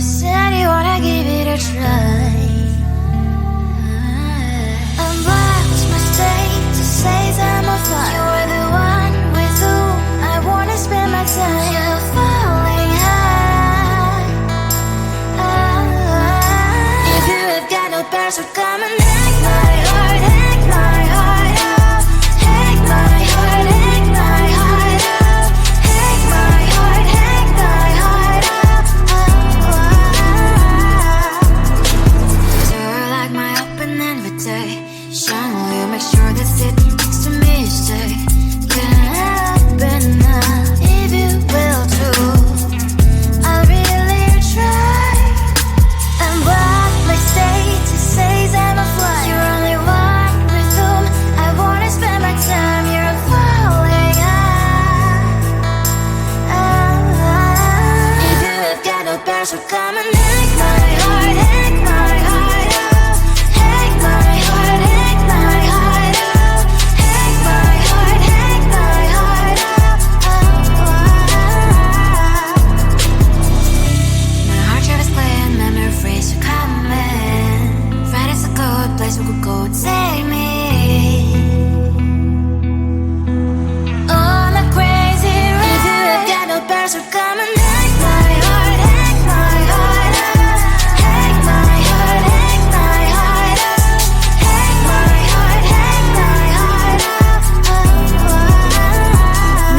said you wanna give it a try. Unblocked my state to say I'm a fly. You were the one with whom I wanna spend my time. You're falling high. If you have got no parents, so come and hack my heart, hack my heart out. Hack my heart, hack my heart out. Hack my heart, hack my heart out. You're like my open invitation. Will you make sure that sitting next to me you stay? Can't open up if you will too. I'll really try. And what my state to say I'm a fly. You're only one with whom I wanna spend my time. You're falling high. If you have got no parents, so come and hack my heart, hack my heart out. Hack my heart, hack my heart out. Hack my heart, hack my heart out. My heart tries playing memory freeze, so come in. Friday's a good place we could go, take me. On a crazy ride. If you have got no parents, so come and hack my heart, hack my heart out. Hack my heart, hack my heart out. Hack my heart, hack my heart out.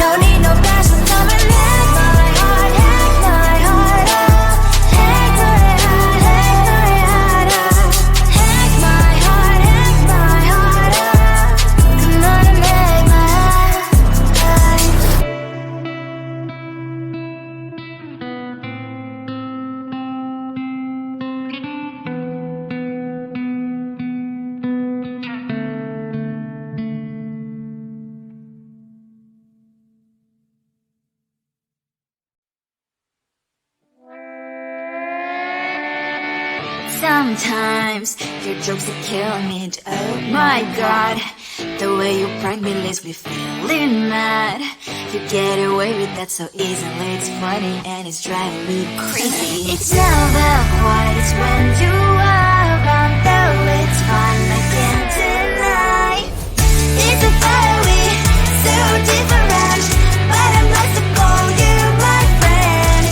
No need no parents, so come and hack my heart, hack my heart out. Hack my heart, hack my heart out. Hack my heart, hack my heart out. Come on and make my heart. Sometimes your jokes are killing me. Oh my god, the way you prank me leaves me feeling mad. You get away with that so easily. It's funny and it's driving me crazy. It's never quiet, it's when you are around. Though it's fun, I can't deny. It's a fire we so different, but I'm blessed to call you my friend.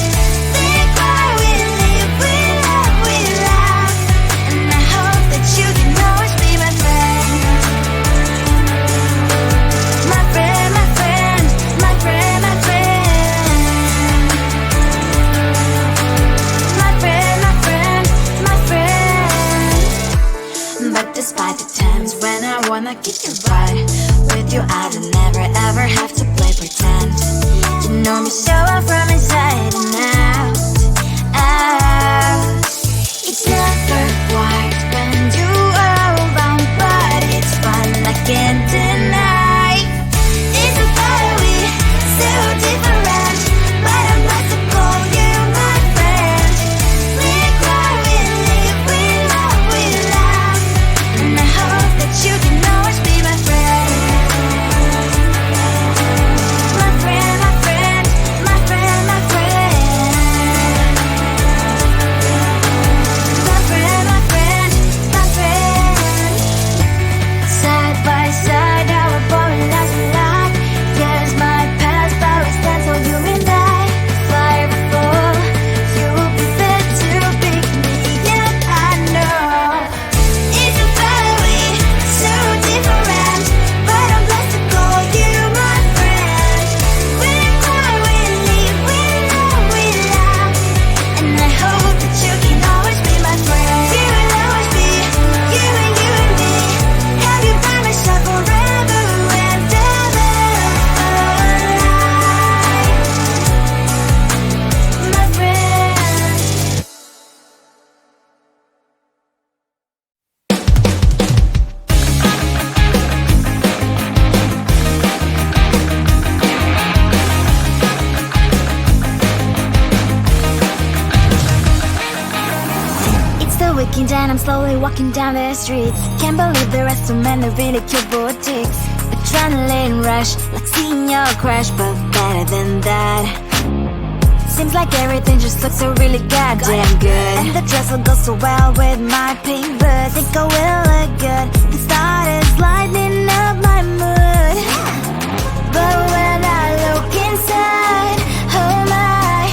Think why we live, we love, we laugh, and I hope that you can always be my friend. My friend, my friend, my friend, my friend. My friend, my friend, my friend. But despite the times when I wanna kick your butt, with you I don't never ever have to play pretend. You know me so well from inside and out, out. It's never quiet when you are around, but it's fun, I can't deny. It's a fire we so different, but I'm blessed to call you my friend. We cry, we live, we love, we laugh, and I hope that you can always be my friend. My friend, my friend, my friend, my friend. My friend, my friend, my friend. Side by side, our boring lives a lot. Yes, my past always stands on you and I. Fire before you will be there to pick me up, I know. It's a fire we so different, but I'm blessed to call you my friend. We cry, we live, we love, we laugh, and I hope that you can always be my friend. You will always be you and me. Have you by my side forever and ever. My friend. It's the weekend and I'm slowly walking down the streets. Can't believe there are so many really cute boutiques. Adrenaline rush, like seeing your crush, but better than that. Seems like everything just looks so really goddamn good. And the dress will go so well with my pink boots. Think I will look good. The started lighting up my mood. But when I look inside, oh my,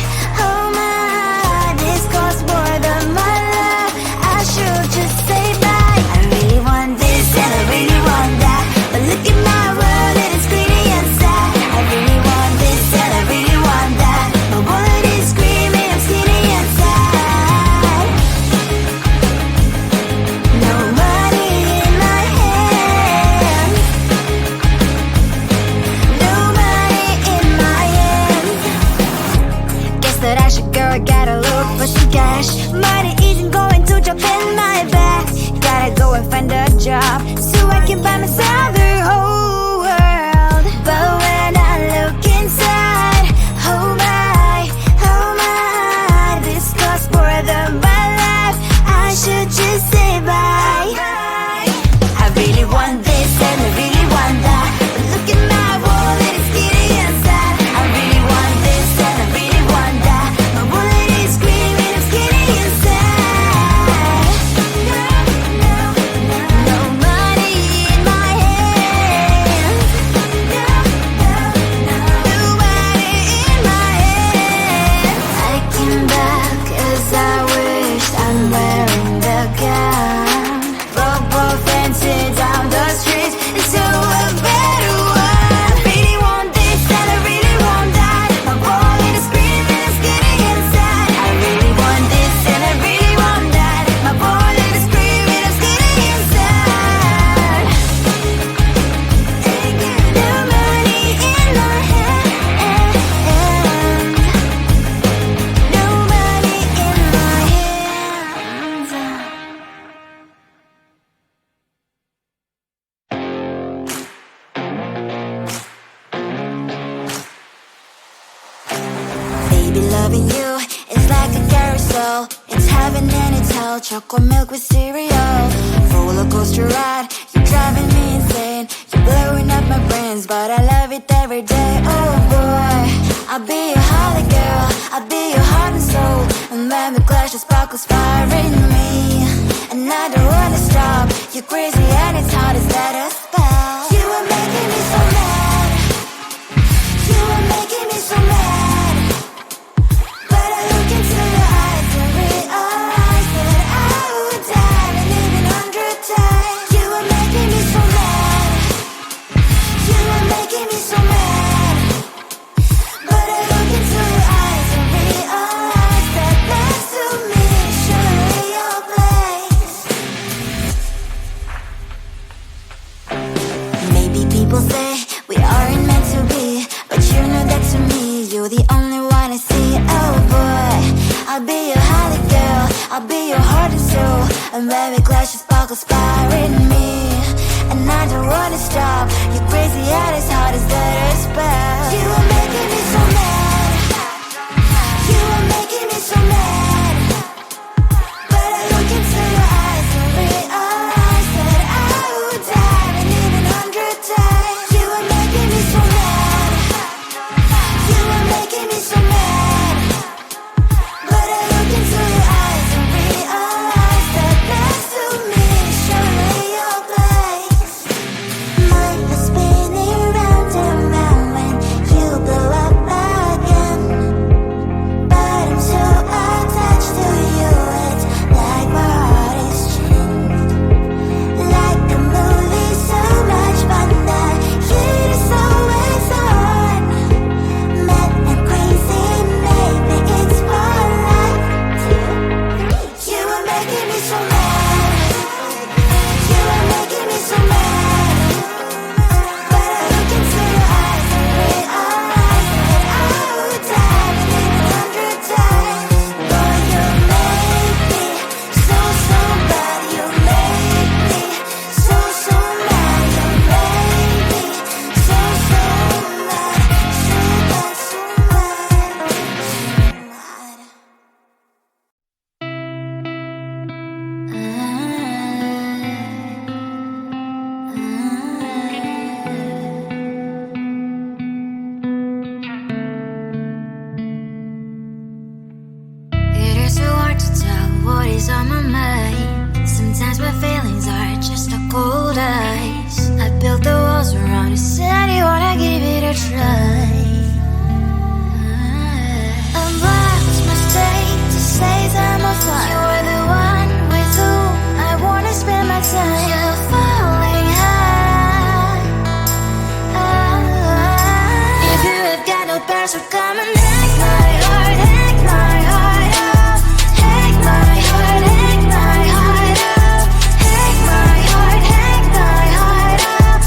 this costs more than my love. I should just say bye. I really want this and I really want that, but look at my world and it's clearly inside. I really want this and I really want that. My wallet is screaming, I'm skinny inside. No money in my hand. No money in my hand. Guess that I should go, gotta look for some cash. Money isn't going to jump in my bag. Gotta go and find a job so I can buy myself the whole world. But when I look inside, oh my, this costs more than my life. I should just say bye. I really want this and I really want that, but look at my wallet, it's getting inside. I really want this and I really want that. My wallet is screaming, I'm getting inside. No money in my hand. No money in my hand. I came back 'cause I wish I'm wearing the gown. Robo fancy down the streets into a better one. I really want this and I really want that. My wallet is screaming, it's getting inside. I really want this and I really want that. My wallet is screaming, it's getting inside. No money in my hand. No money in my hands. Baby, loving you is like a carousel. It's heaven and it's hell. Chocolate milk with cereal. Roller coaster ride, you're driving me insane. You're blowing up my brains, but I love it every day. Oh boy, I'll be your holly girl. I'll be your heart and soul. And when we clash, the sparkles fire in me. And I don't wanna stop. You're crazy and it's hard as let a spell. You are making me so mad. You are making me so mad. But I look into your eyes and realize that I would die and even 100 times. You are making me so mad. You are making me so mad. But I look into your eyes and realize that next to me is surely your place. Maybe people say we aren't meant to be, but you know that to me, you're the only one I see. Oh boy, I'll be your holly girl. I'll be your heart and soul. And when we clash, the sparkles fire in me. And I don't wanna stop. You're crazy and as hard as let a spell. You are making me so mad. You are making me so mad. But I look into your eyes and realize that I would die and even 100 times. You are making me so mad. You are making me so mad. But I look into your eyes and realize that next to me is surely your place. Mind was spinning round and round when you blow up again. But I'm so attached. what is on my mind. Sometimes my feelings are just a cold ice. I built the walls around you, said you wanna give it a try. And what's my mistake to say that I'm a fly? You are the one with whom I wanna spend my time. You're falling high. If you have got no bears, so come and hack my heart, hack my heart up. Hack my heart, hack my heart up. Hack my heart, hack my heart up.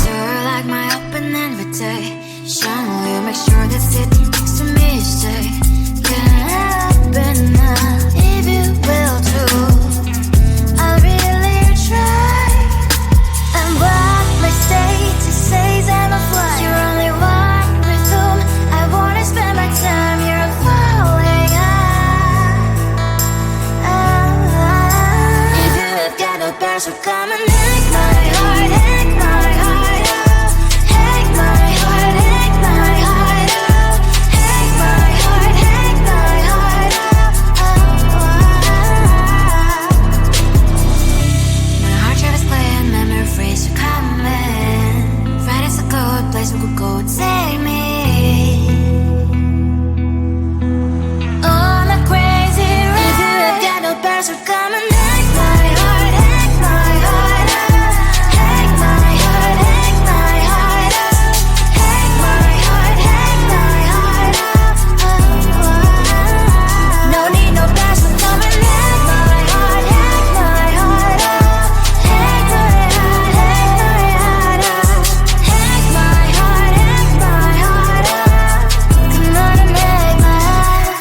You're like my open invitation. You make sure that sitting next to me stay. Can happen now, if you will too. I'll really try. And what my state to say I'm a fly. You're only one with whom I wanna spend my time. You're falling high. If you have got no bears, so come and hack my heart, hack my heart up. Hack my heart, hack my heart up. Hack my heart, hack my heart up. My heart travels playing memories are coming. Friday's a good place we could go, take me. On a crazy ride. If you have got no bears, so come and hack my heart, hack my heart up. Hack my heart, hack my heart up. Hack my heart, hack my heart up. No need no bears, so come and hack my heart, hack my heart up. Hack my heart, hack my heart up. Hack my heart, hack my heart up. Come on and make my heart.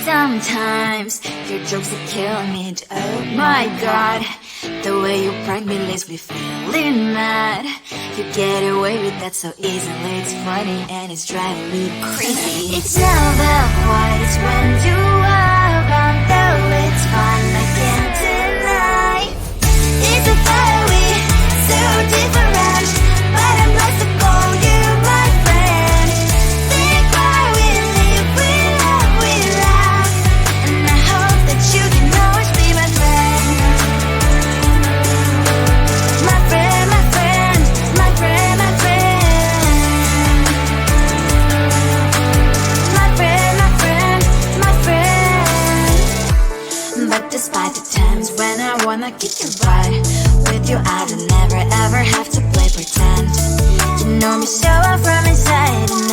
Sometimes your jokes are killing me. Oh my god, the way you prank me leaves me feeling mad. You get away with that so easily. It's funny and it's driving me crazy. It's never quiet, it's when you are around. Though it's fun, I can't deny. It's a fire we so different, but I'm like to call you my friend. Think why we live, we love, we laugh. And I hope that you can always be my friend. My friend, my friend, my friend, my friend. My friend, my friend, my friend. But despite the times when I wanna kick your butt, with you I don't never ever have to play pretend. You know me so well from inside and